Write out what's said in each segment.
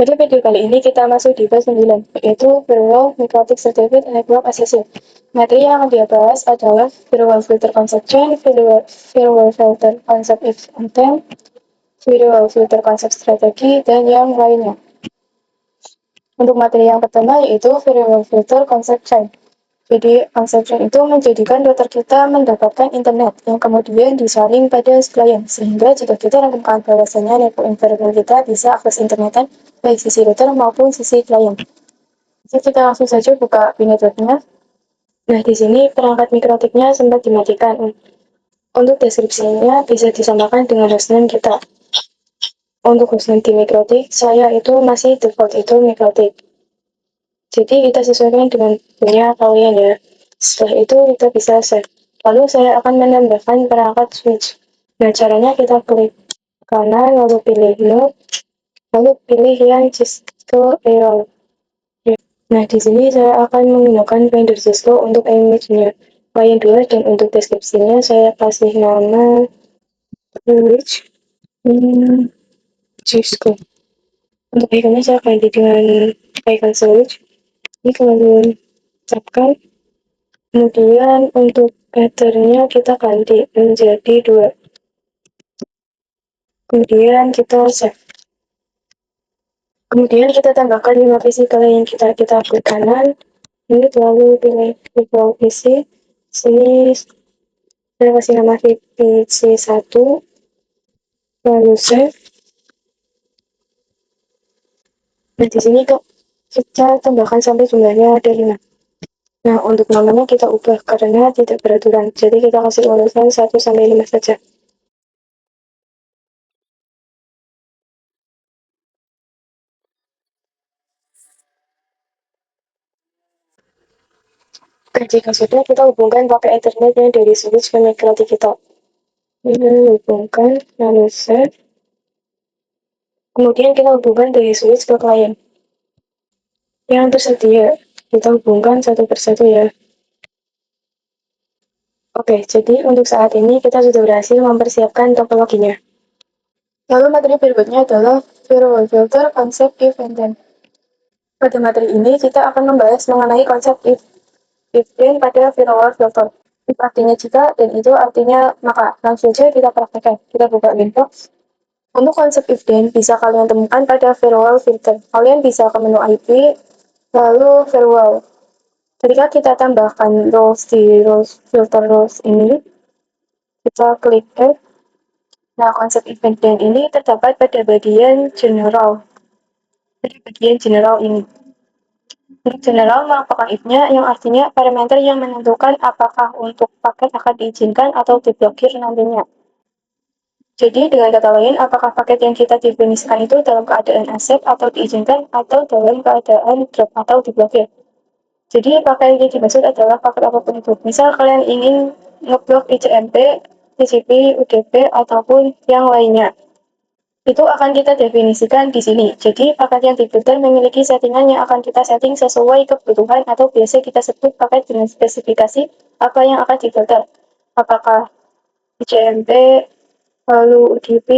Pada video kali ini kita masuk di bab 9, yaitu Firewall Microtic Certificate Network Association. Materi yang akan dibahas adalah Firewall Filter Concept Chain, Firewall Filter Concept If and Then, Firewall Filter Concept Strategi, dan yang lainnya. Untuk materi yang pertama yaitu Firewall Filter Concept Chain. Jadi, konsep chain itu menjadikan router kita mendapatkan internet yang kemudian disaring pada klien, sehingga jika kita renungkan bahwasanya network environment kita bisa akses internetan baik sisi router maupun sisi klien. Jadi kita langsung saja buka networknya. Nah, di sini perangkat mikrotiknya sempat dimatikan. Untuk deskripsinya bisa disamakan dengan hostname kita. Untuk hostname di mikrotik, saya itu masih default itu mikrotik. Jadi kita sesuaikan dengan punya kalian ya. Setelah itu kita bisa save. Lalu saya akan menambahkan perangkat switch. Nah, caranya kita klik kanan, lalu pilih node, lalu pilih yang Cisco Error. Nah, di sini saya akan menggunakan vendor Cisco untuk image-nya. Client 2 dan untuk deskripsinya saya kasih nama image Cisco. Untuk ikonnya saya ganti dengan icon switch. Ini kemudian capkan. Kemudian untuk patternnya kita ganti menjadi 2. Kemudian kita save. Kemudian kita tambahkan 5 physical yang kita klik kanan. Ini lalu pilih default PC. Sini saya kasih nama PC1. Lalu save. Nah, di sini kita tambahkan sampai jumlahnya ada 5. Nah, untuk namanya kita ubah karena tidak beraturan. Jadi kita kasih urutan 1 sampai 5 saja. Jika sudah, kita hubungkan pakai Ethernetnya dari switch ke mikrotik kita. Ini hubungkan, lalu save. Kemudian kita hubungkan dari switch ke klien. Yang tersedia, kita hubungkan satu persatu ya. Oke, jadi untuk saat ini kita sudah berhasil mempersiapkan topologinya. Lalu materi berikutnya adalah Firewall Filter Konsep If and Then. Pada materi ini kita akan membahas mengenai konsep if then pada Firewall Filter. If artinya jika, dan itu artinya maka. Langsung saja kita praktekkan. Kita buka Windows. Untuk konsep if then bisa kalian temukan pada Firewall Filter. Kalian bisa ke menu IP, lalu Firewall. Ketika kita tambahkan roles di filter roles ini, kita klik Add. Nah, konsep event then ini terdapat pada bagian general. Pada bagian general ini. Untuk general merupakan if-nya yang artinya parameter yang menentukan apakah untuk paket akan diizinkan atau diblokir nantinya. Jadi dengan kata lain, apakah paket yang kita definisikan itu dalam keadaan accept atau diizinkan atau dalam keadaan drop atau diblokir. Jadi paket yang dimaksud adalah paket apapun itu. Misal kalian ingin ngeblok ICMP, TCP, UDP, ataupun yang lainnya. Itu akan kita definisikan di sini. Jadi paket yang difilter memiliki settingan yang akan kita setting sesuai kebutuhan atau biasa kita sebut paket dengan spesifikasi apa yang akan difilter. Apakah ICMP, lalu UDP,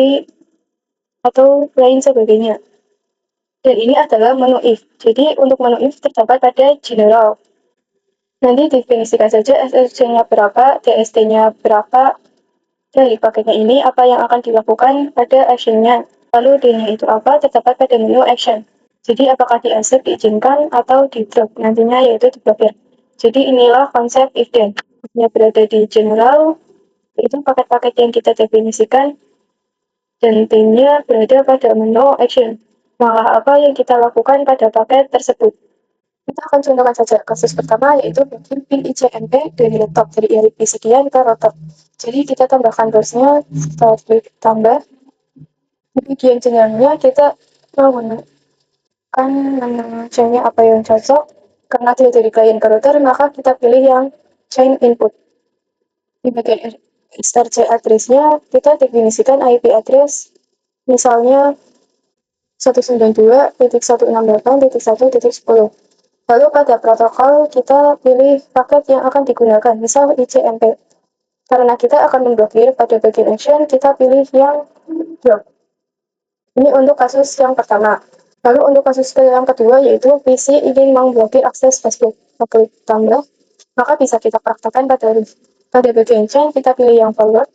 atau lain sebagainya. Dan ini adalah menu if. Jadi untuk menu if terdapat pada general. Nanti definisikan saja SSC-nya berapa, DST-nya berapa, dari paketnya ini apa yang akan dilakukan pada action-nya. Lalu D-nya itu apa, terdapat pada menu action. Jadi apakah di-accept, diizinkan, atau di-drop, nantinya yaitu diblokir. Jadi inilah konsep if then. If-nya berada di general, itu paket-paket yang kita definisikan, dan T-nya berada pada menu action. Maka apa yang kita lakukan pada paket tersebut. Kita akan contohkan saja kasus pertama, yaitu bikin pin ICMP dari laptop dari IP sekian ke router. Jadi kita tambahkan dosnya, kita klik tambah. Di bagian channelnya kita menggunakan menu chainnya apa yang cocok. Karena dia dari klien ke router, maka kita pilih yang chain input. Di bagian SRC address-nya, kita definisikan IP address, misalnya 192.168.1.10. Lalu pada protokol kita pilih paket yang akan digunakan, misal ICMP. Karena kita akan memblokir pada bagian action, kita pilih yang drop. Ini untuk kasus yang pertama. Lalu untuk kasus yang kedua yaitu PC ingin memblokir akses Facebook. Klik tambah, maka bisa kita praktekkan pada bagian chain kita pilih yang forward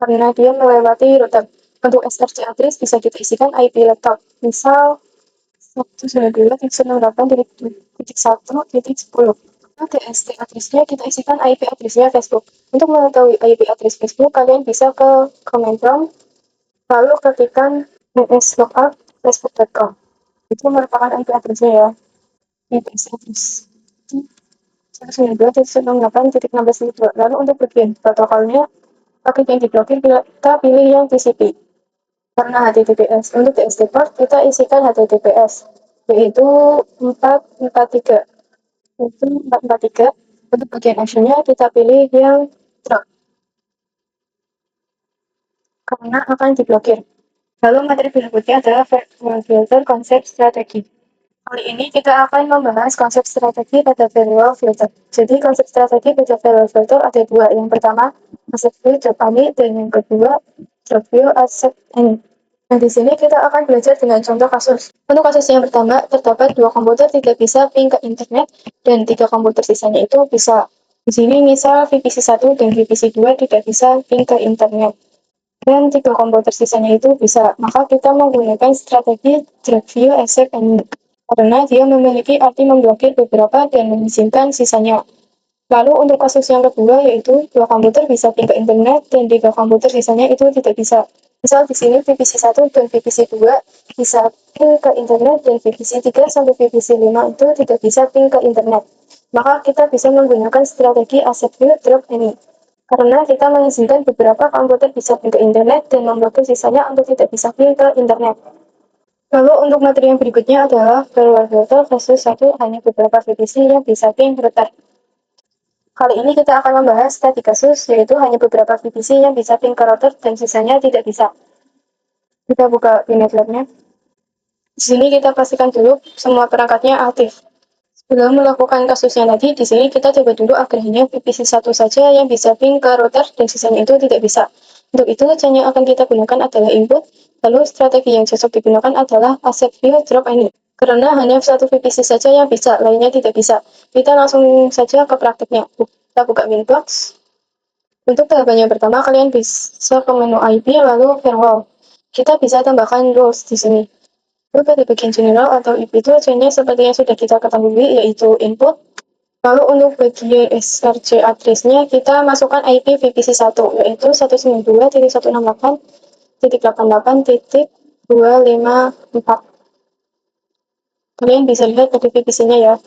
karena dia melewati router. Untuk SRC address bisa kita isikan IP laptop, misal 192.168.1.10. TST address-nya kita isikan IP address-nya Facebook. Untuk mengetahui IP address Facebook, kalian bisa ke command prompt, lalu ketikkan lookup facebook.com. Itu merupakan IP address-nya ya. IP address 192.168.16.2. Lalu untuk bagian protokolnya, pakai yang diblokir, kita pilih yang TCP. Karena HTTPS. Untuk TXT port, kita isikan HTTPS, yaitu 443. Itu 443. Untuk bagian actionnya, kita pilih yang drop, karena akan diblokir. Lalu materi berikutnya adalah filter konsep strategi. Kali ini kita akan membahas konsep strategi pada firewall filter. Jadi konsep strategi pada firewall filter ada dua. Yang pertama, accept view drop any, dan yang kedua, drop view accept any. Nah, di sini kita akan belajar dengan contoh kasus. Untuk kasus yang pertama, terdapat dua komputer tidak bisa ping ke internet, dan tiga komputer sisanya itu bisa. Di sini misal VPC1 dan VPC2 tidak bisa ping ke internet, dan tiga komputer sisanya itu bisa. Maka kita menggunakan strategi drop view accept any, karena dia memiliki arti memblokir beberapa dan mengizinkan sisanya. Lalu untuk kasus yang kedua yaitu dua komputer bisa ping ke internet dan tiga komputer sisanya itu tidak bisa. Misal di sini VPC1 dan VPC2 bisa ping ke internet dan VPC3 sampai VPC5 itu tidak bisa ping ke internet. Maka kita bisa menggunakan strategi accept view drop any, karena kita mengizinkan beberapa komputer bisa ping ke internet dan memblokir sisanya untuk tidak bisa ping ke internet. Lalu untuk materi yang berikutnya adalah firewall filter kasus 1 hanya beberapa VPC yang bisa ping router. Kali ini kita akan membahas tadi kasus, yaitu hanya beberapa VPC yang bisa ping ke router dan sisanya tidak bisa. Kita buka VNet-Lab-nya. Di sini kita pastikan dulu semua perangkatnya aktif. Sebelum melakukan kasusnya tadi, di sini kita coba dulu agar hanya VPC1 saja yang bisa ping ke router dan sisanya itu tidak bisa. Untuk itu, cara yang akan kita gunakan adalah input, lalu strategi yang cocok digunakan adalah accept view drop any. Karena hanya satu VPC saja yang bisa, lainnya tidak bisa. Kita langsung saja ke prakteknya. Kita buka Winbox. Untuk tahapan yang pertama, kalian bisa ke menu IP lalu firewall. Kita bisa tambahkan rules di sini. Lalu pada bagian general atau IP itu chainnya seperti yang sudah kita ketahui, yaitu input. Lalu untuk bagian SRC address-nya, kita masukkan IP VPC1, yaitu 192.168.254. Kalian bisa lihat pada VPC-nya ya.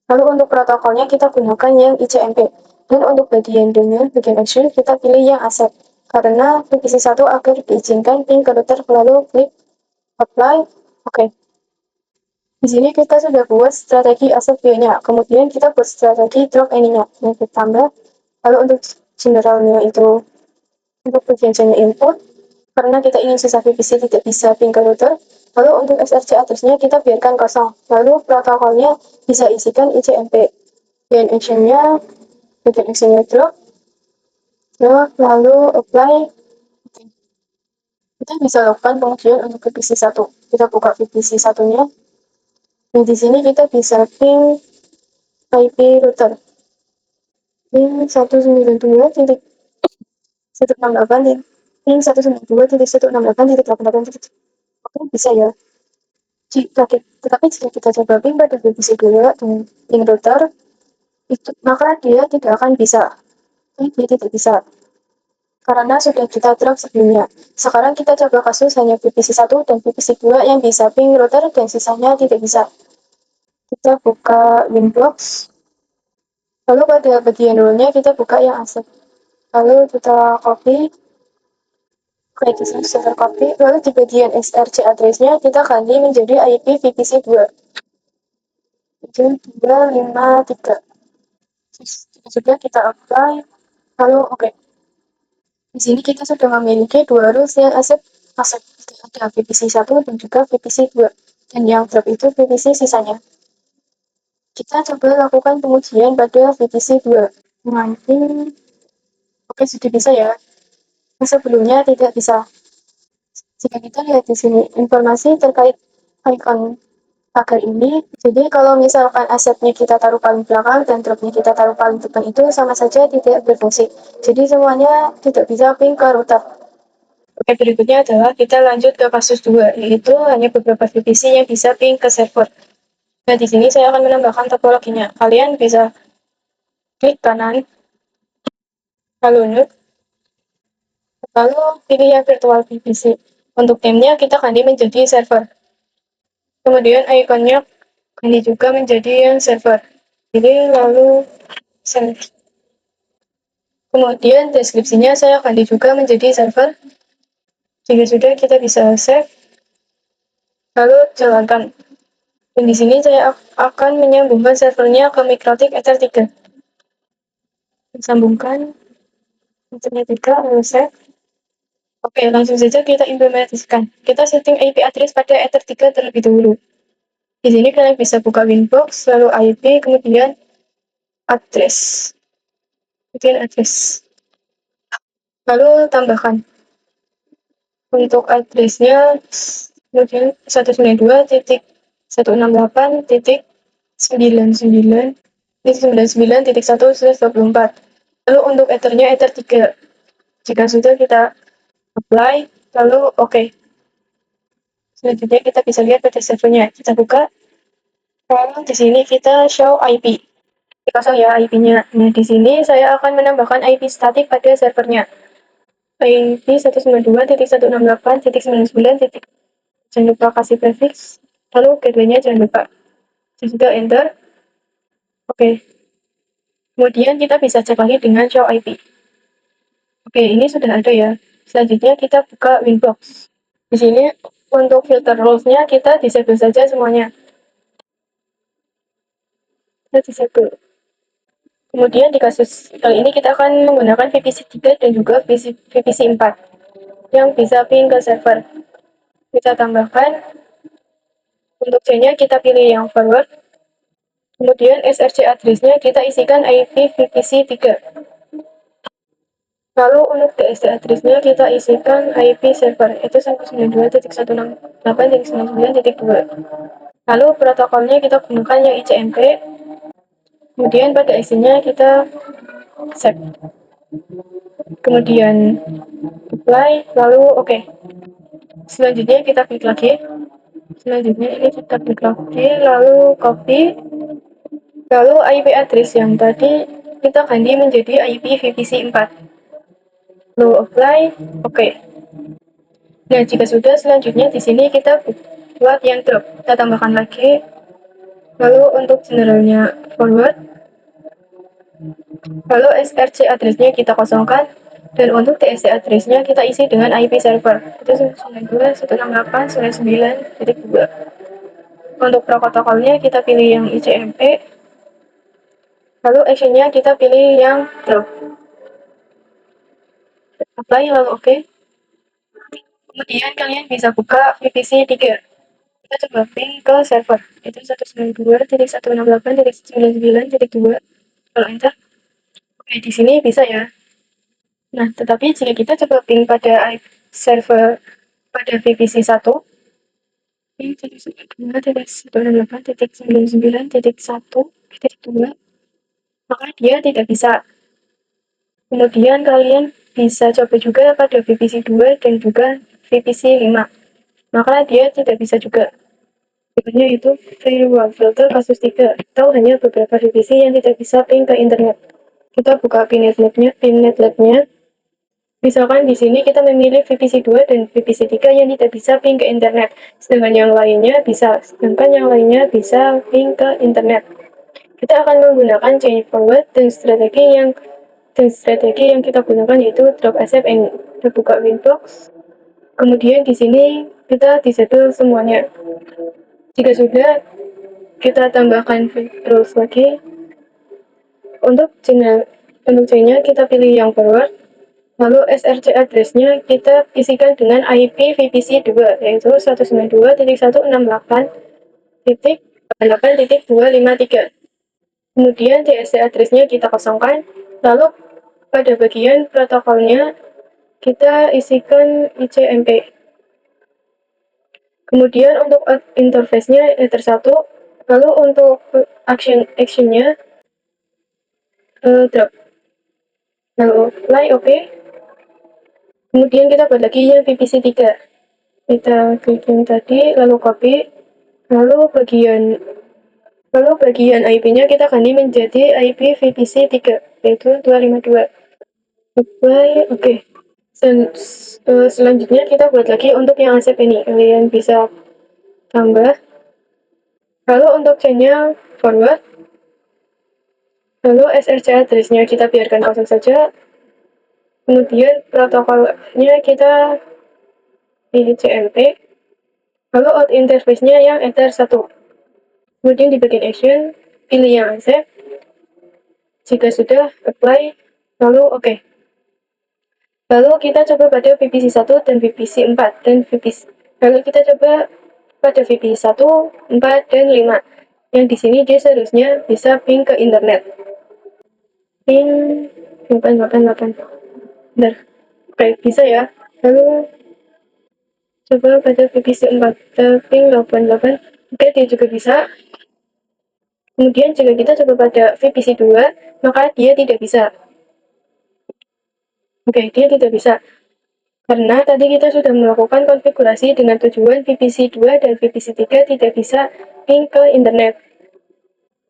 Lalu untuk protokolnya kita gunakan yang ICMP. Dan untuk bagian domain, bagian action, kita pilih yang accept. Karena VPC1 agar diizinkan ping ke router, lalu klik apply. Oke. Di sini kita sudah buat strategi accept view-nya. Kemudian kita buat strategi drop any-nya. Yang kita tambah. Lalu untuk generalnya itu, untuk bagian input, karena kita ingin sisa VPC tidak bisa ping ke router. Lalu untuk SRC address-nya kita biarkan kosong. Lalu protokolnya bisa isikan ICMP. Dan action-nya, bagian action-nya drop, lalu apply. Kita bisa lakukan pengujian untuk VPC1. Kita buka VPC1-nya. Dan di sini kita bisa ping IP router. Ping 192.168, ping 192.168.88. Oke, bisa ya. Tetapi jika kita coba ping pada VPC2 dengan ping router, maka dia tidak akan bisa. Dia tidak bisa. Karena sudah kita drop sebelumnya. Sekarang kita coba kasus hanya VPC1 dan VPC2 yang bisa ping router dan sisanya tidak bisa. Kita buka Winbox. Lalu pada bagian rule-nya kita buka yang accept. Lalu kita copy. Oke, di sini server copy. Lalu di bagian SRC address-nya kita ganti menjadi IP VPC2. Itu 253. Sudah kita apply. Lalu oke. Di sini kita sudah memiliki dua rules yang accept. Ada VPC1 dan juga VPC2. Dan yang drop itu VPC sisanya. Kita coba lakukan pengujian pada VPC2. Nanti, oke, sudah bisa ya. Sebelumnya tidak bisa. Jika kita lihat di sini, informasi terkait icon pagar ini. Jadi kalau misalkan asetnya kita taruh paling belakang dan dropnya kita taruh paling depan itu sama saja tidak berfungsi. Jadi semuanya tidak bisa ping ke router. Oke, berikutnya adalah kita lanjut ke kasus 2, yaitu hanya beberapa VPC yang bisa ping ke server. Nah, di sini saya akan menambahkan topologinya. Kalian bisa klik kanan, lalu node, lalu pilih yang virtual VPC. Untuk timnya kita ganti menjadi server. Kemudian ikonnya ganti juga menjadi yang server. Jadi lalu save. Kemudian deskripsinya saya ganti juga menjadi server. Jika sudah, kita bisa save, lalu jalankan. Dan di sini saya akan menyambungkan servernya ke Mikrotik Ether 3. Sambungkan Ethernet 3, lalu save. Oke, langsung saja kita implementasikan. Kita setting IP address pada Ether 3 terlebih dahulu. Di sini kalian bisa buka Winbox, lalu IP, kemudian address. Kemudian address. Lalu tambahkan. Untuk addressnya kemudian 192.168.99.1/24. Lalu untuk ethernya ether 3. Jika sudah, kita apply, lalu oke. Selanjutnya kita bisa lihat pada servernya. Kita buka, lalu di sini kita show IP. Dipasang ya IP-nya. Nah, di sini saya akan menambahkan IP statik pada servernya. IP 192.168.99. Jangan lupa kasih prefix, lalu gateway-nya jangan lupa. Sudah enter. Oke. Kemudian kita bisa cek lagi dengan show IP. Oke, ini sudah ada ya. Selanjutnya kita buka Winbox. Di sini untuk filter rules-nya kita disable saja semuanya. Kita disable. Kemudian di kasus kali ini kita akan menggunakan VPC 3 dan juga VPC 4 yang bisa ping ke server. Kita tambahkan. Untuk C-nya kita pilih yang forward. Kemudian SRC address-nya kita isikan IP VPC 3. Lalu untuk DSD address-nya kita isikan IP server, itu 192.168.99.2. Lalu protokolnya kita gunakan yang ICMP. Kemudian pada isinya kita set. Kemudian apply, lalu oke. Selanjutnya kita klik lagi. Selanjutnya ini kita klik lagi, lalu copy. Lalu IP address yang tadi kita ganti menjadi IP VPC 4. Lalu apply, oke. Nah, jika sudah, selanjutnya di sini kita buat yang drop. Kita tambahkan lagi. Lalu untuk generalnya forward. Lalu SRC address-nya kita kosongkan. Dan untuk TSC address-nya kita isi dengan IP server. Itu 92.168.99.2. Untuk protokolnya kita pilih yang ICMP. Lalu action-nya kita pilih yang drop. Apply, lalu oke. Kemudian kalian bisa buka VPC 3. Kita coba ping ke server. Itu 192.168.99.2. Kalau enter, oke, di sini bisa ya. Nah, tetapi jika kita coba ping pada server pada VPC 1, ping 192.168.99.1/2, maka dia tidak bisa. Kemudian kalian bisa coba juga pada VPC 2 dan juga VPC 5, maka dia tidak bisa juga. Berikutnya itu firewall filter kasus 3, atau hanya beberapa VPC yang tidak bisa ping ke internet. Kita buka Pinet Lab-nya. Misalkan di sini kita memilih VPC 2 dan VPC 3 yang tidak bisa ping ke internet, sedangkan yang lainnya bisa ping ke internet. Kita akan menggunakan chain forward dan strategi yang kita gunakan yaitu drop accept and kita buka Winbox. Kemudian di sini kita disable semuanya. Jika sudah, kita tambahkan rules lagi. Untuk chain-nya kita pilih yang forward. Lalu SRC address-nya kita isikan dengan IP VPC 2, yaitu 192.168.8.253. Kemudian DSC address-nya kita kosongkan. Lalu pada bagian protokolnya kita isikan ICMP. Kemudian untuk interface-nya header 1, lalu untuk action-nya drop. Lalu apply, oke. Kemudian kita buat lagi yang VPC 3. Kita klik yang tadi, lalu copy, lalu bagian IP-nya kita ganti menjadi IP VPC 3, yaitu 252. Apply, oke. Selanjutnya kita buat lagi untuk yang ASEP ini. Kalian bisa tambah. Lalu untuk chain-nya forward. Lalu SRC address-nya kita biarkan kosong saja. Kemudian protokolnya kita pilih CMP. Lalu out interface-nya yang header 1. Kemudian di bagian action, pilih yang accept. Jika sudah, apply. Lalu oke. Lalu kita coba pada VPC 1 dan VPC 4 dan VPC. Lalu kita coba pada VPC 1, 4, dan 5. Yang di sini dia seharusnya bisa ping ke internet. Ping 888. Bentar. Oke, bisa ya. Lalu coba pada VPC 4, ping 88. Oke, dia juga bisa. Kemudian jika kita coba pada VPC 2, maka dia tidak bisa. Oke, dia tidak bisa. Karena tadi kita sudah melakukan konfigurasi dengan tujuan VPC 2 dan VPC 3 tidak bisa ping ke internet.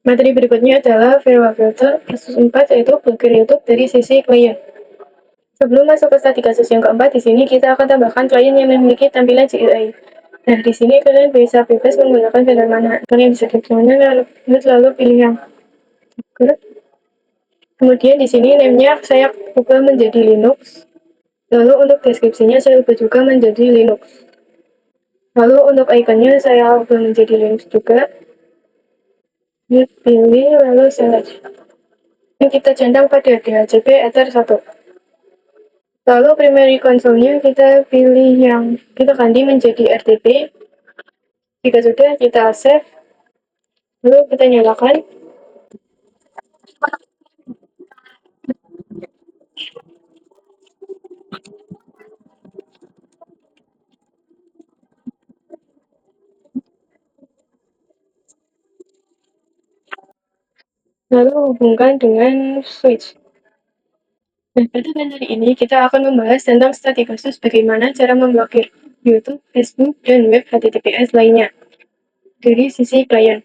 Materi berikutnya adalah firewall filter kasus 4, yaitu blokir YouTube dari sisi klien. Sebelum masuk ke studi kasus yang keempat, di sini kita akan tambahkan klien yang memiliki tampilan GUI. Nah, di sini kalian bisa bebas menggunakan vendor mana. Kalian bisa klik mana, lalu pilih yang kemudian di sini name-nya saya ubah menjadi Linux. Lalu untuk deskripsinya saya ubah juga menjadi Linux. Lalu untuk ikonnya saya ubah menjadi Linux juga. Pilih lalu select. Ini kita centang pada DHCP Ether 1. Lalu primary console-nya kita pilih yang kita ganti menjadi RTP. Jika sudah, kita save. Lalu kita nyalakan. Lalu hubungkan dengan switch. Nah, pada materi ini kita akan membahas tentang studi kasus bagaimana cara memblokir YouTube, Facebook, dan web HTTPS lainnya dari sisi klien.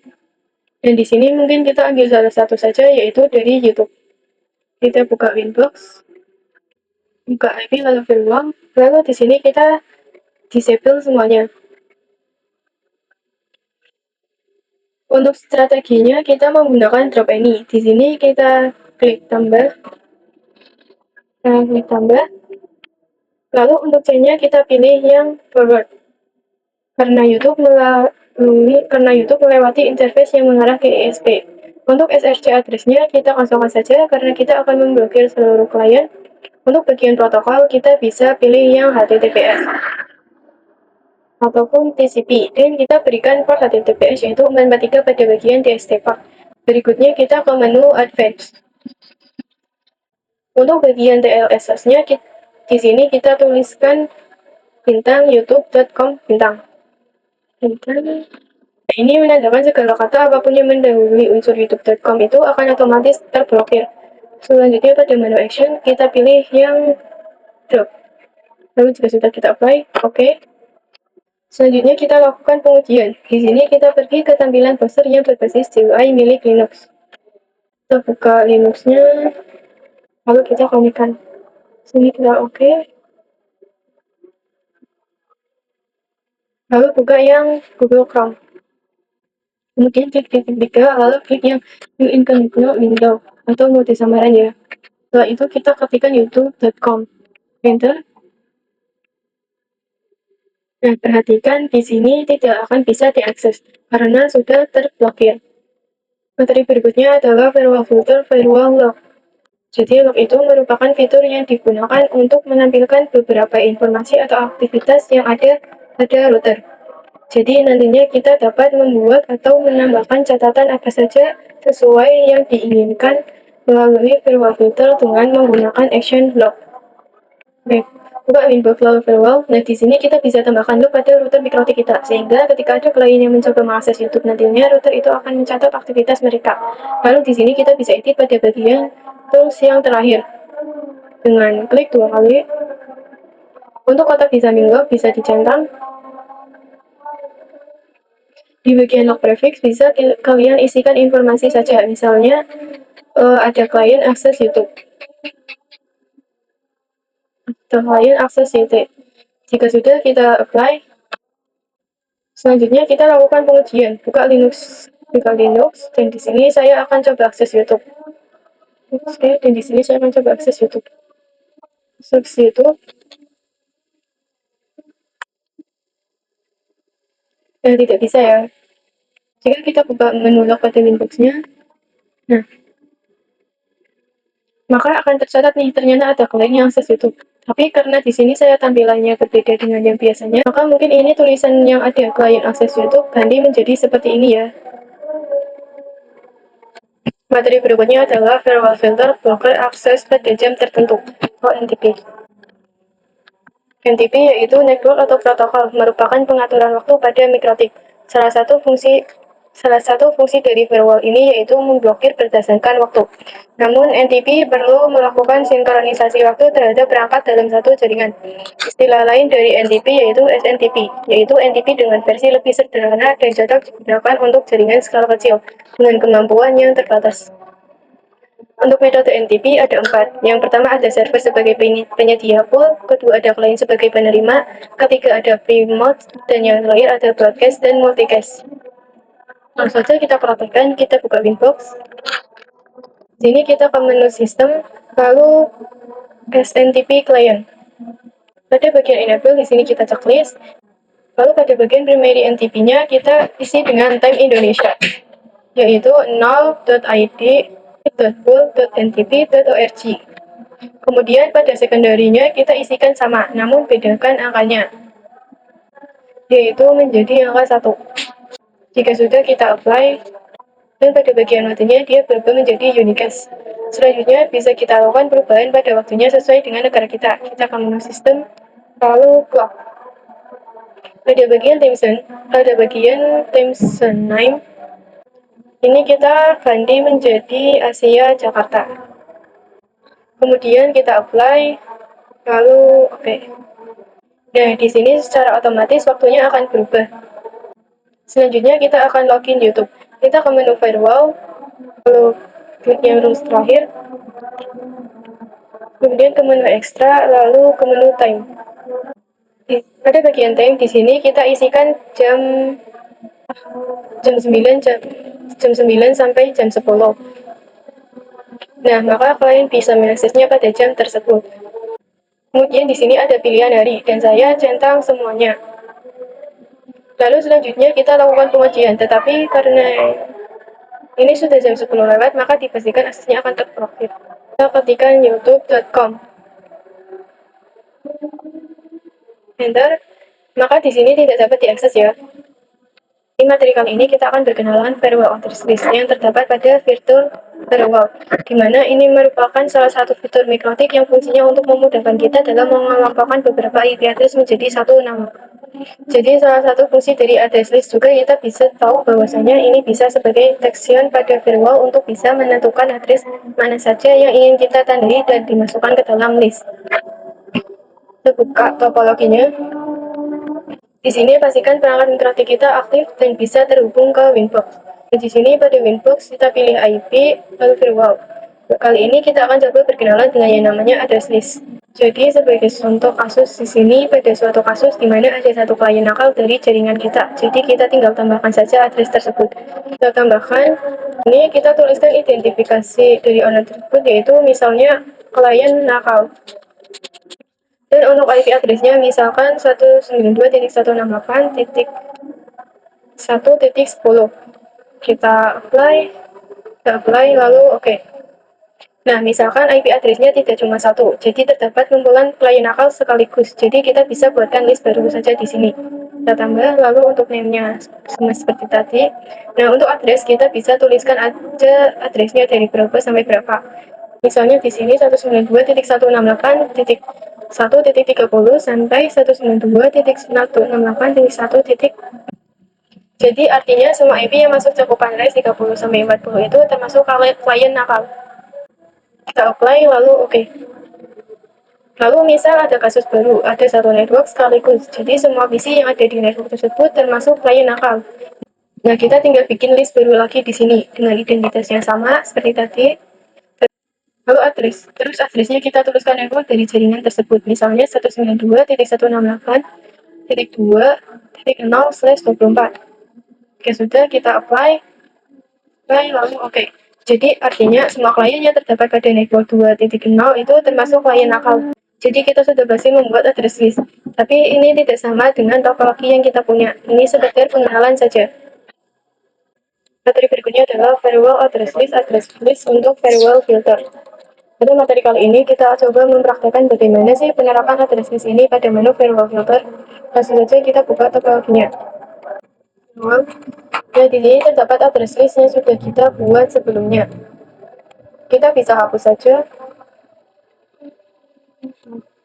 Dan di sini mungkin kita ambil salah satu saja, yaitu dari YouTube. Kita buka Winbox, buka IP lalu firewall, lalu di sini kita disable semuanya. Untuk strateginya kita menggunakan drop any. Di sini kita klik tambah, lalu untuk chain-nya kita pilih yang forward. Karena YouTube melewati interface yang mengarah ke ESP. Untuk SRC address-nya kita kosongkan saja karena kita akan memblokir seluruh klien. Untuk bagian protokol kita bisa pilih yang HTTPS ataupun TCP, dan kita berikan port HTTPS yaitu 443 pada bagian DST-Path. Berikutnya kita ke menu Advanced. Untuk bagian TLS-nya di sini kita tuliskan bintang youtube.com bintang. Nah, ini menandakan segala kata apapun yang mendahului unsur youtube.com itu akan otomatis terblokir. Selanjutnya pada menu action kita pilih yang drop. Lalu jika sudah kita apply, oke. Selanjutnya kita lakukan pengujian. Di sini kita pergi ke tampilan browser yang berbasis GUI milik Linux. Kita buka Linux-nya, lalu kita konekan. Sini kita oke. Lalu buka yang Google Chrome. Kemudian klik titik 3, lalu klik yang New Incognito Window atau mode samaran ya. Setelah itu kita ketikkan youtube.com. Enter. Nah, perhatikan di sini tidak akan bisa diakses karena sudah terblokir. Materi berikutnya adalah firewall filter firewall lock. Jadi lock itu merupakan fitur yang digunakan untuk menampilkan beberapa informasi atau aktivitas yang ada pada router. Jadi nantinya kita dapat membuat atau menambahkan catatan apa saja sesuai yang diinginkan melalui firewall filter dengan menggunakan action lock. Oke. Buka winbox lalu firewall. Nah, di sini kita bisa tambahkan loop pada router mikrotik kita, sehingga ketika ada klien yang mencoba mengakses YouTube nantinya, router itu akan mencatat aktivitas mereka. Lalu di sini kita bisa edit pada bagian tools yang terakhir dengan klik 2 kali. Untuk kotak disamping log bisa dicentang. Di bagian log prefix bisa kalian isikan informasi saja, misalnya ada klien akses YouTube atau klien akses YouTube. Jika sudah, kita apply. Selanjutnya kita lakukan pengujian. Buka Linux, dan di sini saya akan coba akses YouTube. Oke, dan di sini saya akan coba akses YouTube. Akses YouTube. Tidak bisa ya. Jika kita buka menu log pada Winbox-nya, nah, maka akan tercatat nih, ternyata ada klien yang akses YouTube. Tapi karena di sini saya tampilannya berbeda dengan yang biasanya, maka mungkin ini tulisan yang ada klien akses YouTube ganti menjadi seperti ini ya. Materi berikutnya adalah firewall filter blocker akses pada jam tertentu atau NTP. NTP yaitu network atau protokol, merupakan pengaturan waktu pada mikrotik. Salah satu fungsi dari firewall ini yaitu memblokir berdasarkan waktu. Namun NTP perlu melakukan sinkronisasi waktu terhadap perangkat dalam satu jaringan. Istilah lain dari NTP yaitu SNTP, yaitu NTP dengan versi lebih sederhana dan cocok digunakan untuk jaringan skala kecil dengan kemampuan yang terbatas. Untuk metode NTP ada 4. Yang pertama ada server sebagai penyedia pool, kedua ada klien sebagai penerima, ketiga ada pre-mode, dan yang terakhir ada broadcast dan multicast. Langsung saja kita praktekkan, kita buka Winbox. Sini kita ke menu sistem, lalu SNTP client. Pada bagian enable di sini kita checklist, lalu pada bagian primary NTP-nya kita isi dengan time Indonesia, yaitu 0.id .pool.ntp.org. Kemudian pada sekunderinya kita isikan sama, namun bedakan angkanya, yaitu menjadi angka 1. Jika sudah, kita apply, dan pada bagian waktunya dia berubah menjadi unicast. Selanjutnya bisa kita lakukan perubahan pada waktunya sesuai dengan negara kita. Kita akan menu sistem, lalu clock. Pada bagian time zone name, ini kita ganti menjadi Asia Jakarta. Kemudian kita apply, lalu oke. Nah, di sini secara otomatis waktunya akan berubah. Selanjutnya kita akan login YouTube. Kita ke menu firewall, lalu klik yang rules terakhir, kemudian ke menu extra, lalu ke menu time. Pada bagian time di sini kita isikan jam 9 sampai jam 10. Nah, maka kalian bisa mengaksesnya pada jam tersebut. Kemudian di sini ada pilihan hari, dan saya centang semuanya. Lalu selanjutnya kita lakukan pengujian, tetapi karena ini sudah jam 10 lewat, maka dipastikan aksesnya akan terblokir. Kita ketikkan youtube.com, enter, maka di sini tidak dapat diakses ya. Di materi kali ini kita akan berkenalan firewall address list yang terdapat pada virtual firewall, di mana ini merupakan salah satu fitur mikrotik yang fungsinya untuk memudahkan kita dalam mengelompokkan beberapa IP address menjadi satu nama. Jadi salah satu fungsi dari address list juga kita bisa tahu bahwasanya ini bisa sebagai detection pada firewall untuk bisa menentukan address mana saja yang ingin kita tandai dan dimasukkan ke dalam list. Kita buka topologinya. Di sini pastikan perangkat mikrotik kita aktif dan bisa terhubung ke Winbox. Di sini pada Winbox kita pilih IP lalu firewall. Kali ini kita akan coba berkenalan dengan yang namanya address list. Jadi sebagai contoh kasus di sini pada suatu kasus di mana ada satu klien nakal dari jaringan kita. Jadi kita tinggal tambahkan saja address tersebut. Kita tambahkan, ini kita tuliskan identifikasi dari owner tersebut yaitu misalnya klien nakal. Dan untuk IP address-nya misalkan 192.168.1.10. Kita apply lalu oke. Nah, misalkan IP address-nya tidak cuma satu, jadi terdapat kumpulan klien nakal sekaligus. Jadi kita bisa buatkan list baru saja di sini. Kita tambah, lalu untuk name-nya sama seperti tadi. Nah, untuk address kita bisa tuliskan aja address-nya dari berapa sampai berapa. Misalnya di sini 192.168.1.30 sampai 192.168.1. Jadi artinya semua IP yang masuk cakupan range 30 sampai 40 itu termasuk klien nakal. Kita apply lalu oke. Lalu misal ada kasus baru, ada satu network sekaligus. Jadi semua PC yang ada di network tersebut termasuk klien nakal. Nah, kita tinggal bikin list baru lagi di sini dengan identitas yang sama seperti tadi. Lalu address. Terus addressnya kita tuliskan network dari jaringan tersebut. Misalnya 192.168.2.0/24. Oke, sudah kita apply. Lalu oke. Jadi artinya semua klien yang terdapat pada network 2.0 itu termasuk klien nakal. Jadi kita sudah berhasil membuat address list. Tapi ini tidak sama dengan topologi yang kita punya. Ini sekedar pengenalan saja. Materi berikutnya adalah firewall address list untuk firewall filter. Pada materi kali ini kita coba mempraktekkan bagaimana sih penerapan address list ini pada menu firewall filter. Langsung saja kita buka topologinya. Nah, di sini terdapat address list yang sudah kita buat sebelumnya. Kita bisa hapus saja.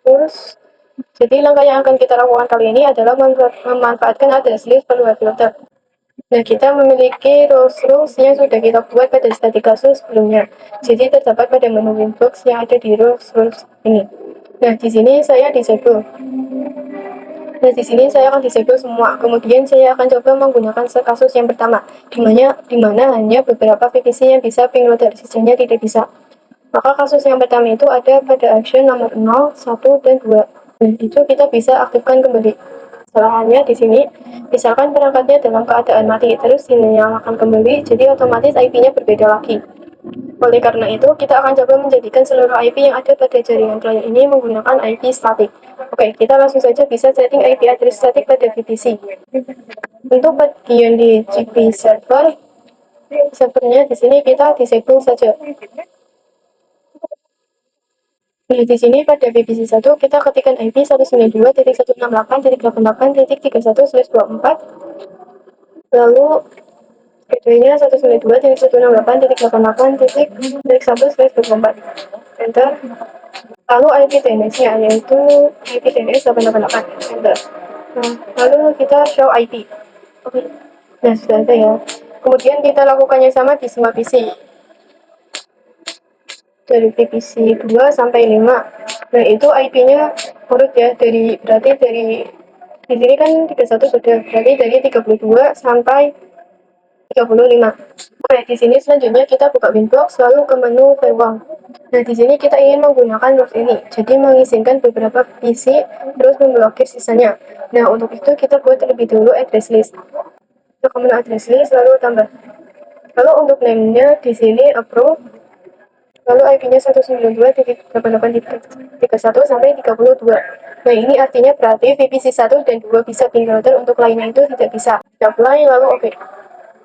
Terus, jadi langkah yang akan kita lakukan kali ini adalah memanfaatkan address list firewall filter. Nah, kita memiliki rules yang sudah kita buat pada static kasus sebelumnya. Jadi terdapat pada menu Winbox yang ada di rules ini. Nah, di sini saya disable. Nah, di sini saya akan disable semua. Kemudian saya akan coba menggunakan kasus yang pertama, di mana hanya beberapa VPC yang bisa payloader, sisanya tidak bisa. Maka kasus yang pertama itu ada pada action nomor 0, 1, dan 2. Dan itu kita bisa aktifkan kembali. Kesalahannya di sini, misalkan perangkatnya dalam keadaan mati, terus dinyalakan kembali, jadi otomatis IP-nya berbeda lagi. Oleh karena itu, kita akan coba menjadikan seluruh IP yang ada pada jaringan klien ini menggunakan IP static. Oke, kita langsung saja bisa setting IP address static pada VPC. Untuk bagian di GP servernya di sini kita disable saja. Nah, di sini pada VPC 1 kita ketikkan IP 192.168.88.31/24, lalu gateway-nya 192.168.88.1/24. Enter. Lalu IP DNS-nya yaitu IP DNS 888. Enter. Nah, lalu kita show IP. Oke. Nah, sudah ada ya. Kemudian kita lakukannya sama di semua PC. Dari VPC 2 sampai 5. Nah, itu IP-nya urut ya, berarti dari di sini kan 31 sudah, berarti dari 32 sampai 35. Oke, di sini selanjutnya kita buka Winbox lalu ke menu firewall. Nah, di sini kita ingin menggunakan rules ini, jadi mengizinkan beberapa PC terus memblokir sisanya. Nah, untuk itu kita buat terlebih dulu address list. Untuk menu address list lalu tambah. Lalu untuk name-nya di sini approve. Lalu IP-nya 192.88.31 sampai 32. Nah, ini artinya berarti VPC 1 dan 2 bisa ping router, untuk lainnya itu tidak bisa. Apply lalu oke.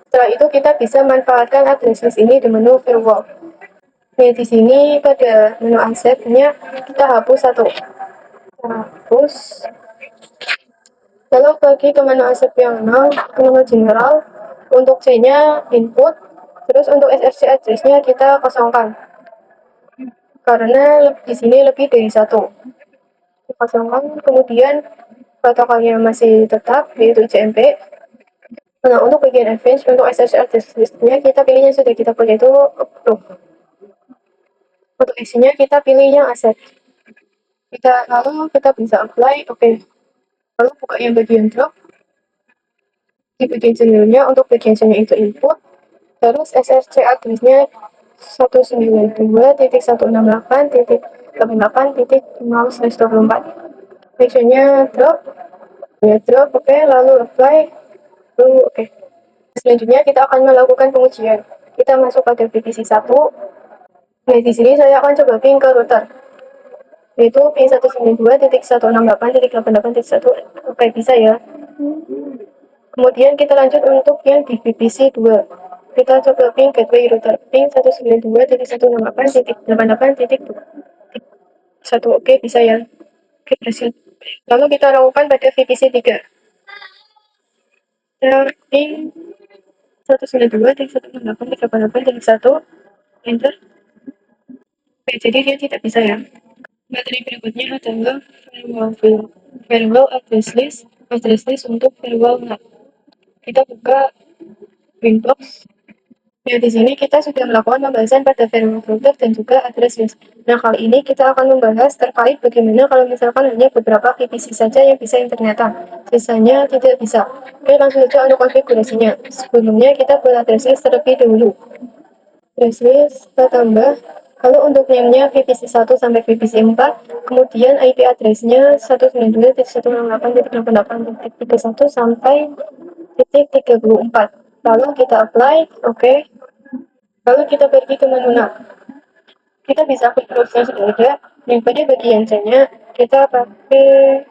Setelah itu kita bisa manfaatkan address list ini di menu firewall. Nah, di sini pada menu assetnya kita hapus satu. Kita hapus. Lalu pergi ke menu asset yang 0, ke menu general. Untuk C-nya input. Terus untuk SRC address-nya kita kosongkan. Karena di sini lebih dari satu. Kosongkan, kemudian protokolnya masih tetap yaitu ICMP. Nah, untuk bagian advance untuk SSL address-nya kita pilih yang sudah kita punya itu approve. Untuk isinya kita pilih yang aset. Lalu kita bisa apply, oke. Lalu buka yang bagian drop. Di bagian seniornya untuk bagian senior itu input. Terus SRC address-nya 192.168.88.0/24. Sectionnya drop, ya drop, oke. Lalu apply, lalu oke. Selanjutnya kita akan melakukan pengujian. Kita masuk pada VPC 1. Nah, di sini saya akan coba ping ke router. Yaitu ping 192.168.88.1. Oke, bisa ya. Kemudian kita lanjut untuk yang di VPC 2. Kita coba ping gateway router ping 192.168.88.1. Oke, bisa ya. Oke, berhasil. Lalu kita lakukan pada VPC 3. Kita ping 192.168.88.1. Enter. Oke, jadi dia tidak bisa ya. Materi berikutnya adalah firewall address list untuk firewall NAT. Kita buka Winbox. Nah, di sini kita sudah melakukan pembahasan pada firewall router dan juga address list. Nah, kali ini kita akan membahas terkait bagaimana kalau misalkan hanya beberapa VPC saja yang bisa internetan, sisanya tidak bisa. Oke, langsung saja untuk konfigurasinya. Sebelumnya kita buat address list terlebih dahulu. Address list kita tambah. Kalau untuk name-nya VPC 1 sampai VPC 4, kemudian IP address-nya 192.168.88.31 sampai titik 34. Lalu kita apply, oke. Lalu kita pergi ke menu NAT. Kita bisa klik browser sudah ada. Yang pada bagian C-nya kita pakai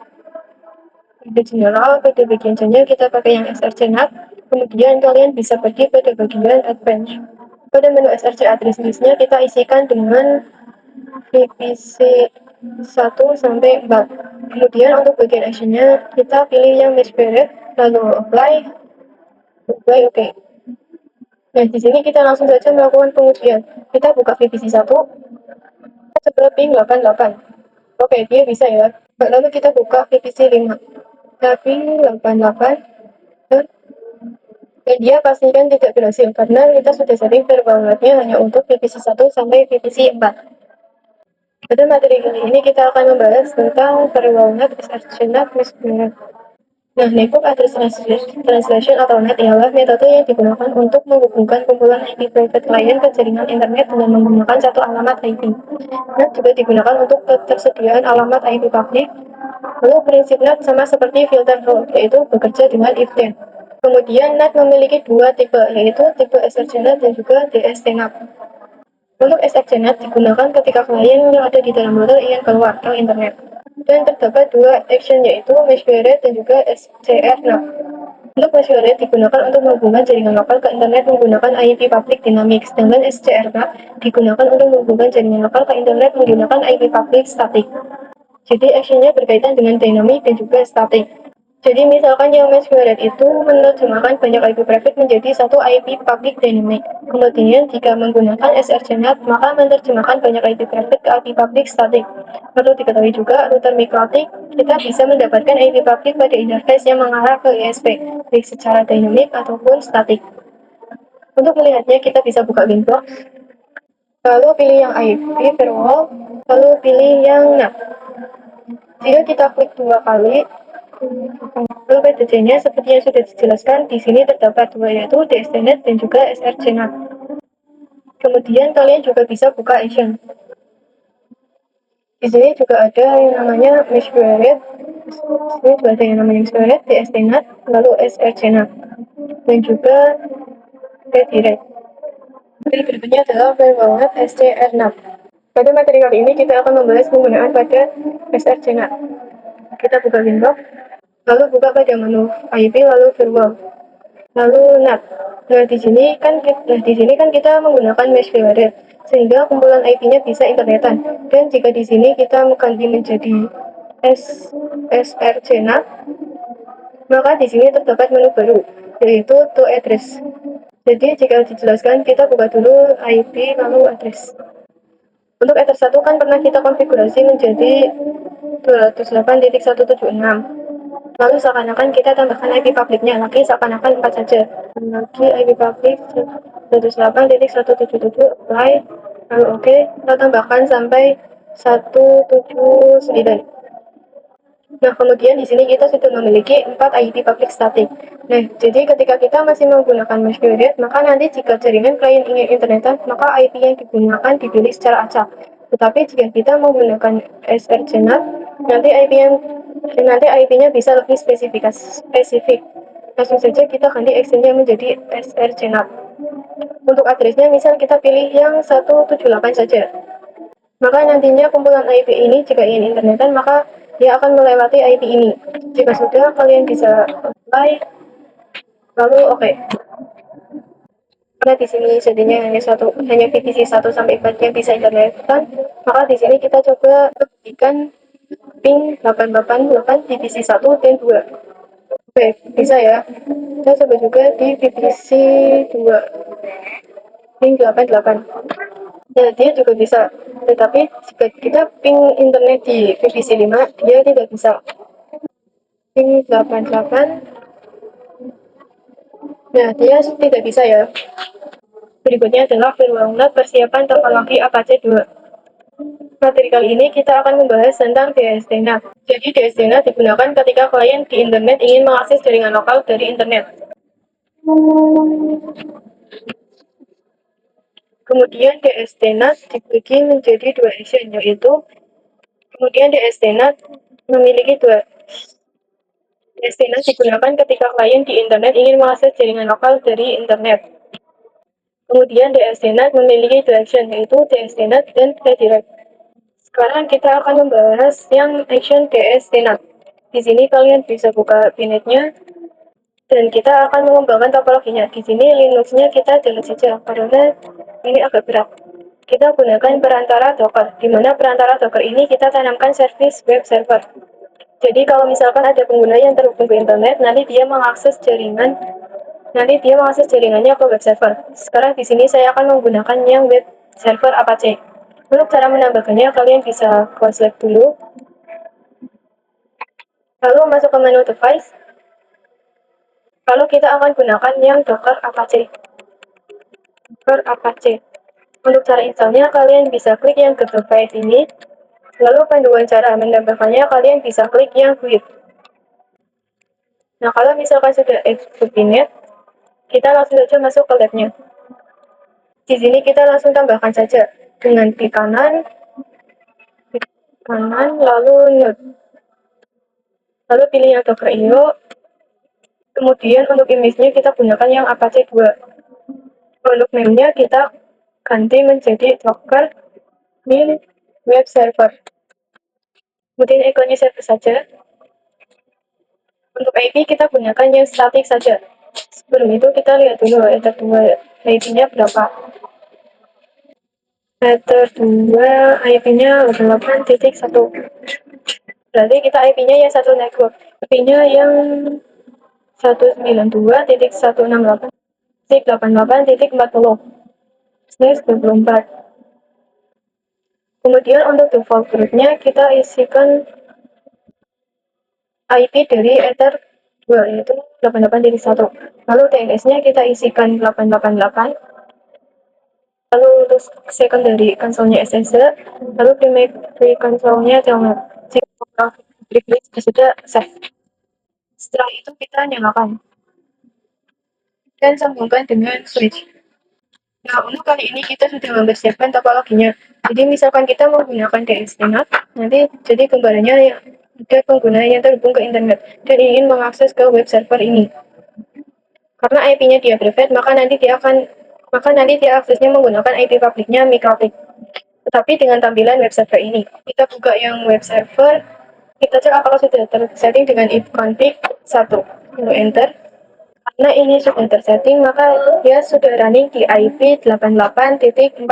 general, pada bagian C-nya kita pakai yang SRC NAT. Kemudian kalian bisa pergi pada bagian advanced. Pada menu SRC address list-nya kita isikan dengan VPC 1 sampai 4. Kemudian untuk bagian action-nya kita pilih yang mesh parent, lalu apply, oke. Nah, di sini kita langsung saja melakukan pengujian. Kita buka VPC 1, kita coba ping 88. Oke, dia bisa ya. Lalu kita buka VPC 5. Kita ping 88, dan dia pastikan tidak berhasil karena kita sudah setting firewall-nya hanya untuk VPC 1 sampai VPC 4. Pada materi kali ini kita akan membahas tentang firewall NAT, SRC NAT, mesh parent. Nah, Network Address Translation atau NAT ialah metode yang digunakan untuk menghubungkan kumpulan IP private client ke jaringan internet dengan menggunakan satu alamat IP. NAT juga digunakan untuk ketersediaan alamat IP publik. Lalu prinsip NAT sama seperti filter rule, yaitu bekerja dengan if-then. Kemudian NAT memiliki dua tipe, yaitu tipe SRC NAT dan juga DST NAT. Untuk SRC NAT digunakan ketika klien yang ada di dalam router ingin keluar ke internet. Dan terdapat dua action, yaitu mesh parent dan juga SCR NAT. Untuk mesh parent digunakan untuk menghubungkan jaringan lokal ke internet menggunakan IP public dynamic, sedangkan SCR NAT digunakan untuk menghubungkan jaringan lokal ke internet menggunakan IP public static. Jadi actionnya berkaitan dengan dynamic dan juga static. Jadi misalkan yang mesh parent itu menerjemahkan banyak IP private menjadi satu IP public dynamic. Kemudian jika menggunakan SRC-NAT, maka menerjemahkan banyak IP private ke IP public static. Perlu diketahui juga, router mikrotik kita bisa mendapatkan IP public pada interface yang mengarah ke ISP, baik secara dynamic ataupun static. Untuk melihatnya, kita bisa buka Winbox, lalu pilih yang IP firewall, lalu pilih yang NAT. Jika kita klik dua kali, lalu PDC-nya seperti yang sudah dijelaskan, di sini terdapat dua, yaitu DSTNet dan juga SRC-NAT. Kemudian kalian juga bisa buka action. Di sini juga ada yang namanya mesh parent, di sini juga ada yang namanya mesh parent, DSTNet, lalu SRC-NAT, dan juga redirect. Materi berikutnya adalah firewall NAT SCR-NAT. Pada materi kali ini kita akan membahas penggunaan pada SRC-NAT. Kita buka Windows, lalu buka pada menu IP, lalu firewall, lalu NAT. Nah, di sini kan kita menggunakan mesh parent, sehingga kumpulan IP-nya bisa internetan. Dan jika di sini kita mengganti menjadi SRC NAT, maka di sini terdapat menu baru, yaitu to address. Jadi jika dijelaskan, kita buka dulu IP lalu address. Untuk address 1 kan pernah kita konfigurasi menjadi 208.176. Lalu seakan-akan kita tambahkan IP publiknya lagi, seakan-akan 4 saja. Lagi IP publik 208.177 apply, lalu oke, kita tambahkan sampai 179. Nah, kemudian di sini kita sudah memiliki 4 IP public static. Nah, jadi ketika kita masih menggunakan mesh parent, maka nanti jika jaringan klien ingin internetan, maka IP yang digunakan dipilih secara acak. Tetapi jika kita menggunakan SRC-NAT, nanti IP-nya bisa lebih spesifik. Langsung saja kita ganti actionnya menjadi SRC-NAT. Untuk addressnya misal kita pilih yang 178 saja. Maka nantinya kumpulan IP ini jika ingin internetan, maka dia akan melewati IP ini. Jika sudah, kalian bisa apply, lalu oke. Karena di sini jadinya hanya VPC 1 sampai 4 yang bisa internetan, maka di sini kita coba berikan ping 888 VPC 1 dan 2. Oke, bisa ya. Kita coba juga di VPC 2 ping 88. Nah, dia juga bisa. Tetapi jika kita ping internet di VPC 5, dia tidak bisa. Ping 88, nah dia tidak bisa ya. Berikutnya adalah firmware persiapan topologi Apache 2. Materi kali ini kita akan membahas tentang DSDNA. Jadi DSDNA digunakan ketika klien di internet ingin mengakses jaringan lokal dari internet. Kemudian DSDNA dibagi menjadi dua action, yaitu kemudian DSDNA memiliki dua. DSDNA digunakan ketika klien di internet ingin mengakses jaringan lokal dari internet. Kemudian DSDNA memiliki dua action, yaitu DSDNA dan redirect. Sekarang kita akan membahas yang action DSDNA. Di sini kalian bisa buka binetnya dan kita akan mengembangkan topologinya. Di sini Linux-nya kita delete saja karena ini agak berat. Kita gunakan perantara Docker, di mana perantara Docker ini kita tanamkan service web server. Jadi kalau misalkan ada pengguna yang terhubung ke internet, nanti dia mengakses jaringannya ke web server. Sekarang di sini saya akan menggunakan yang web server Apache. Untuk cara menambahkannya, kalian bisa close lab dulu, lalu masuk ke menu device, lalu kita akan gunakan yang Docker Apache. Untuk cara installnya, kalian bisa klik yang Google Files ini, lalu panduan cara menambahkannya, kalian bisa klik yang Quit. Nah, kalau misalkan sudah execute Binet, kita langsung saja masuk ke labnya. Di sini kita langsung tambahkan saja dengan klik kanan, lalu Node. Lalu pilih yang Docker IO. Kemudian untuk image-nya kita gunakan yang Apache 2. Untuk name-nya kita ganti menjadi Docker min web server. Kemudian ikonnya server saja. Untuk IP kita gunakan yang static saja. Sebelum itu kita lihat dulu ether 2 IP-nya berapa. Ether 2 IP-nya 8.1. Berarti kita IP-nya yang satu network. IP-nya yang 192.168.88.40/24. Kemudian untuk default root-nya kita isikan IP dari Ether 2, yaitu 88.1. Lalu TLS-nya kita isikan 888. Lalu untuk secondary console-nya SSD, lalu primary console-nya Telnet. Jika sudah save. Setelah itu kita nyalakan dan sambungkan dengan switch. Nah, untuk kali ini kita sudah mempersiapkan topologinya. Jadi misalkan kita menggunakan DSNet, nanti jadi gambarannya ada pengguna yang terhubung ke internet dan ingin mengakses ke web server ini. Karena IP-nya dia private, maka nanti dia aksesnya menggunakan IP publiknya microtik. Tetapi dengan tampilan web server ini, kita buka yang web server, kita cek apakah sudah tersetting dengan ifconfig 1. Lalu enter. Karena ini sudah tersetting, maka dia sudah running di IP 88.40.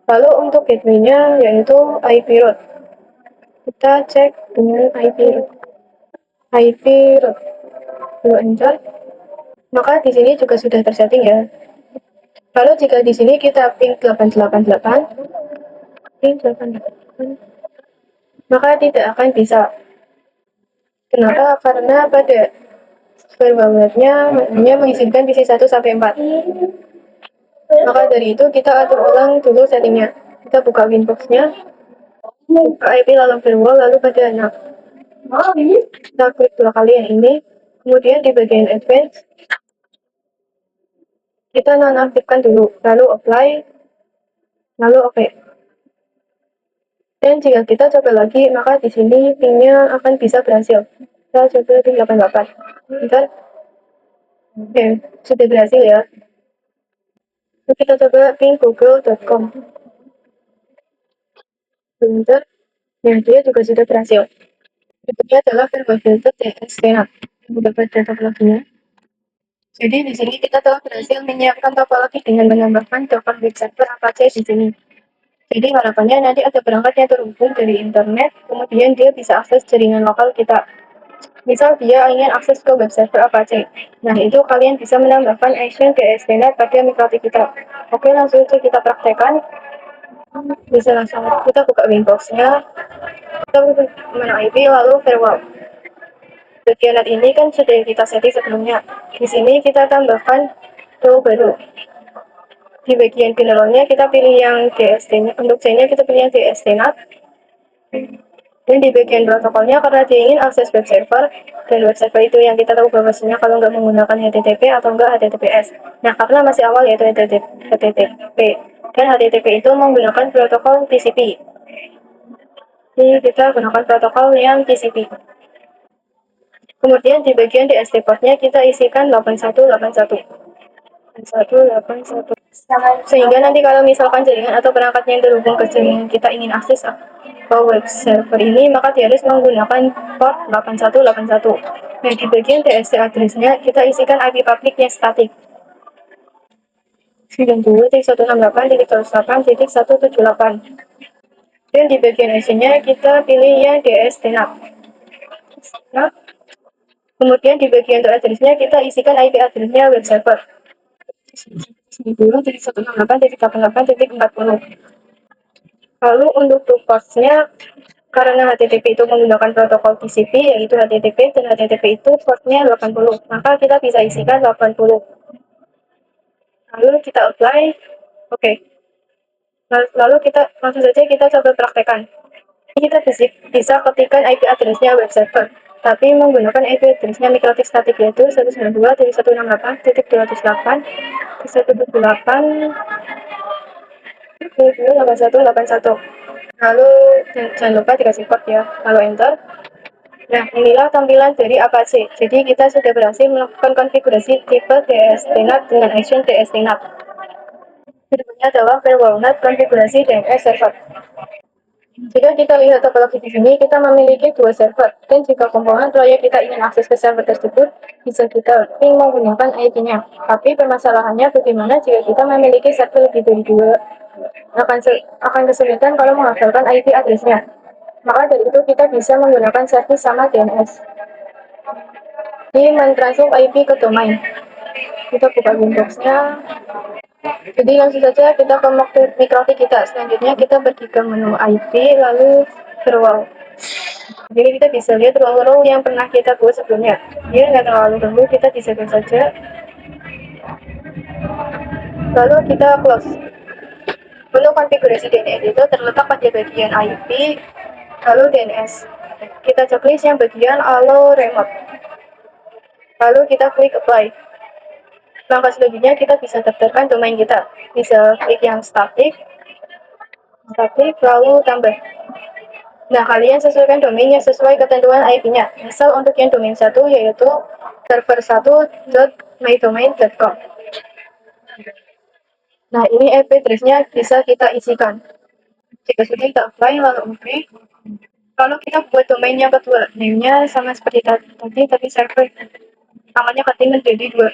Lalu untuk gateway-nya yaitu IP root. Kita cek dengan IP root. Lalu enter. Maka di sini juga sudah tersetting ya. Lalu jika di sini kita ping 888, maka tidak akan bisa. Kenapa? Karena pada firmware-nya hanya mengizinkan PC 1 sampai 4. Maka dari itu kita atur ulang dulu settingnya. Kita buka Winbox-nya, buka IP lalu firmware, lalu pada anak. Kita klik 2 kali yang ini, kemudian di bagian advance, kita nonaktifkan dulu, lalu apply, lalu OK. Dan jika kita coba lagi, maka di sini ping-nya akan bisa berhasil. Kita coba ping 88. Bentar. Oke, sudah berhasil ya. Lalu kita coba ping google.com. Bentar. Nah, dia juga sudah berhasil. Berikutnya adalah firmware filter DSDNA. Dapat data topologinya. Jadi di sini kita telah berhasil menyiapkan topologi dengan menambahkan Docker web server Apache di sini. Jadi harapannya nanti ada perangkat yang terhubung dari internet, kemudian dia bisa akses jaringan lokal kita. Misal dia ingin akses ke web server Apache. Nah, itu kalian bisa menambahkan action DSDNA pada mikrotik kita. Oke, langsung saja kita praktekkan. Bisa langsung kita buka Windows-nya, kita menu IP lalu firewall. Bagian ini kan sudah kita setting sebelumnya. Di sini kita tambahkan role baru. Di bagian generalnya kita pilih yang DST-nya. Untuk C-nya kita pilih yang DST-NAT. Dan di bagian protokolnya karena dia ingin akses web server, dan web server itu yang kita tahu bahwasanya kalau nggak menggunakan HTTP atau enggak HTTPS. Nah, karena masih awal yaitu HTTP. Dan HTTP itu menggunakan protokol TCP. Jadi kita gunakan protokol yang TCP. Kemudian di bagian DST portnya kita isikan 8181. 8181. Sehingga nanti kalau misalkan jaringan atau perangkatnya yang terhubung ke jaringan kita ingin akses ke web server ini, maka dia harus menggunakan port 8181. Nah, di bagian DST address-nya kita isikan IP public yang statik. 92.168.178. Dan di bagian IC-nya kita pilih yang DST-NAT. Kemudian di bagian address-nya kita isikan IP address-nya web server. 92.168.178.40. Lalu untuk ports-nya, karena HTTP itu menggunakan protokol TCP, yaitu HTTP, dan HTTP itu portnya 80, maka kita bisa isikan 80. Lalu kita apply, oke. Lalu kita langsung saja kita coba praktekkan. Kita bisa ketikkan IP address-nya web server, tapi menggunakan IP address-nya MikroTik statik, yaitu 192.168.178.181. Lalu jangan lupa dikasih code ya, lalu enter. Nah, inilah tampilan dari Apache. Jadi kita sudah berhasil melakukan konfigurasi tipe DST-NAT dengan action DST-NAT. Berikutnya adalah firewall NAT konfigurasi DNS server. Jika kita lihat topologi di sini, kita memiliki dua server, dan jika komponen proyek kita ingin akses ke server tersebut, bisa kita ping menggunakan IP-nya. Tapi permasalahannya bagaimana jika kita memiliki server lebih dari dua? Akan kesulitan kalau menghafalkan IP address-nya. Maka dari itu kita bisa menggunakan service sama DNS. Ini mentransfer IP ke domain. Kita buka Windows-nya. Jadi langsung saja kita ke MikroTik kita. Selanjutnya kita pergi ke menu IP, lalu firewall. Jadi kita bisa lihat role yang pernah kita buat sebelumnya. Dia nggak terlalu ganggu, kita disable saja. Lalu kita close. Untuk konfigurasi DNS itu terletak pada bagian IP, lalu DNS. Kita checklist yang bagian allow remote. Lalu kita klik apply. Langkah selanjutnya kita bisa daftarkan domain kita. Bisa klik yang static, lalu tambah. Nah, kalian sesuaikan domainnya sesuai ketentuan IP-nya. Misal untuk yang domain 1 yaitu server1.mydomain.com. Nah, ini IP address-nya bisa kita isikan. Jika sudah kita apply lalu OK. Lalu kita buat domain yang kedua. Name-nya sama seperti tadi, tapi server namanya keting menjadi 2.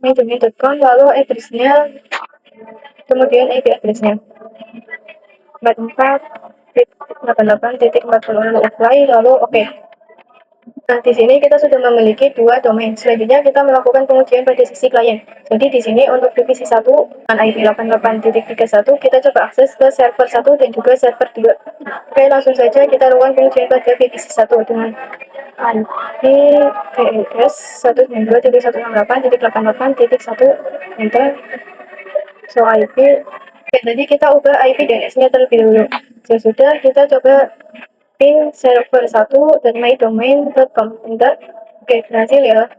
mydomain.com, lalu address-nya, kemudian IP address-nya. 44.88.40 apply, lalu OK. Nah, di sini kita sudah memiliki dua domain. Selanjutnya kita melakukan pengujian pada sisi klien. Jadi di sini untuk divisi 1 dengan IP 88.31 kita coba akses ke server 1 dan juga server 2. Oke, langsung saja kita lakukan pengujian pada divisi 1 dengan IP TLS 192.168.88.1 enter. So IP. Oke, jadi kita ubah IP DNS-nya terlebih dulu. Sesudah kita coba ping server 1 dan mydomain.com. Bentar. Oke, berhasil ya.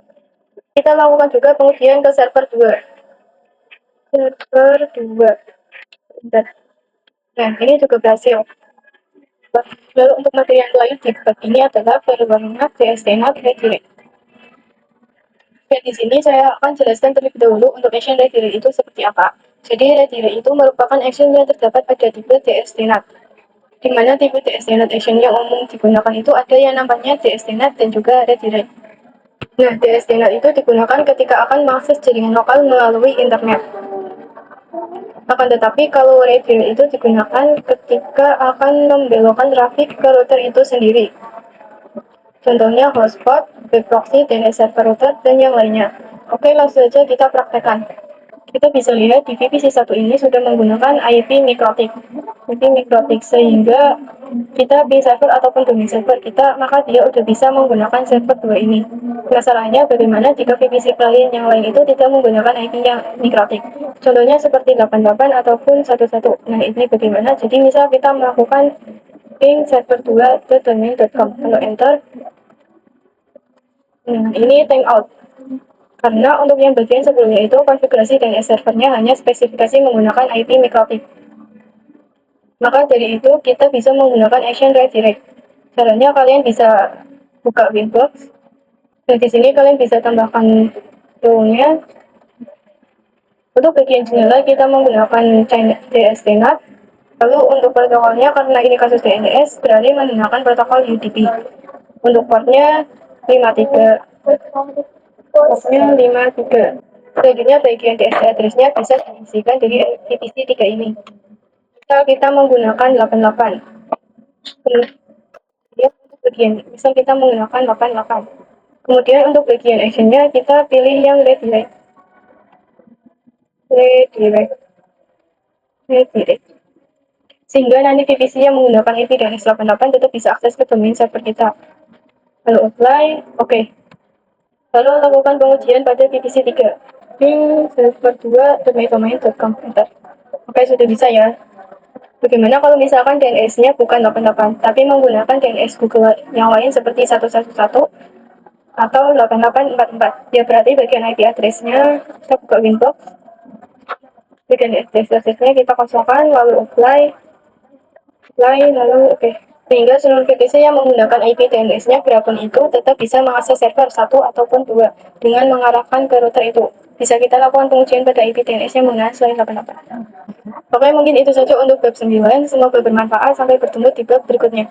Kita lakukan juga pengujian ke server 2. Server 2. Bentar. Nah, ini juga berhasil. Lalu untuk materi yang lain di bab ini adalah firewall DST-NAT Redirect. Dan di sini saya akan jelaskan terlebih dahulu untuk action redirect itu seperti apa. Jadi redirect itu merupakan action yang terdapat pada tipe DST-NAT. Di mana tipe DST-NAT action yang umum digunakan itu ada yang namanya DST-NAT dan juga redirect. Nah, DST-NAT itu digunakan ketika akan mengakses jaringan lokal melalui internet. Akan tetapi kalau redirect itu digunakan ketika akan membelokkan trafik ke router itu sendiri. Contohnya hotspot, web proxy, DNS server router, dan yang lainnya. Oke, langsung saja kita praktekkan. Kita bisa lihat di VPC1 ini sudah menggunakan IP mikrotik sehingga kita di server ataupun domain server kita, maka dia udah bisa menggunakan server 2 ini. Masalahnya bagaimana jika VPC klien yang lain itu tidak menggunakan IP yang mikrotik. Contohnya seperti 88 ataupun 11. Nah, ini bagaimana? Jadi misal kita melakukan ping server 2.domain.com. Kalau enter, ini timeout. Karena untuk yang bagian sebelumnya itu konfigurasi DNS servernya hanya spesifikasi menggunakan IP mikrotik. Maka dari itu kita bisa menggunakan action redirect. Caranya kalian bisa buka Winbox. Dan di sini kalian bisa tambahkan role-nya. Untuk bagian jendela kita menggunakan DSTNet. Lalu untuk protokolnya karena ini kasus DNS berarti menggunakan protokol UDP. Untuk portnya 53. Portnya 53. Selanjutnya bagian DSC address-nya bisa diisikan dari VPC 3 ini. Misal kita menggunakan 88. Kemudian untuk bagian, misal kita menggunakan 88. Kemudian untuk bagian action-nya kita pilih yang redirect. Sehingga nanti VPC yang menggunakan IP DNS 88 tetap bisa akses ke domain server kita. Lalu apply, oke. Lalu lakukan pengujian pada VPC 3. Ping server 2 domain.com. Oke, sudah bisa ya. Bagaimana kalau misalkan DNS-nya bukan 88, tapi menggunakan DNS Google yang lain seperti 111 atau 8844? Ya berarti bagian IP address-nya kita buka Winbox. Bagian address-nya kita kosongkan, lalu apply, lalu oke. Sehingga seluruh VPC yang menggunakan IP DNS-nya berapapun itu tetap bisa mengakses server 1 ataupun 2 dengan mengarahkan ke router itu. Bisa kita lakukan pengujian pada IP DNS-nya menggunakan selain 88. Oke, mungkin itu saja untuk bab 9. Semoga bermanfaat. Sampai bertemu di bab berikutnya.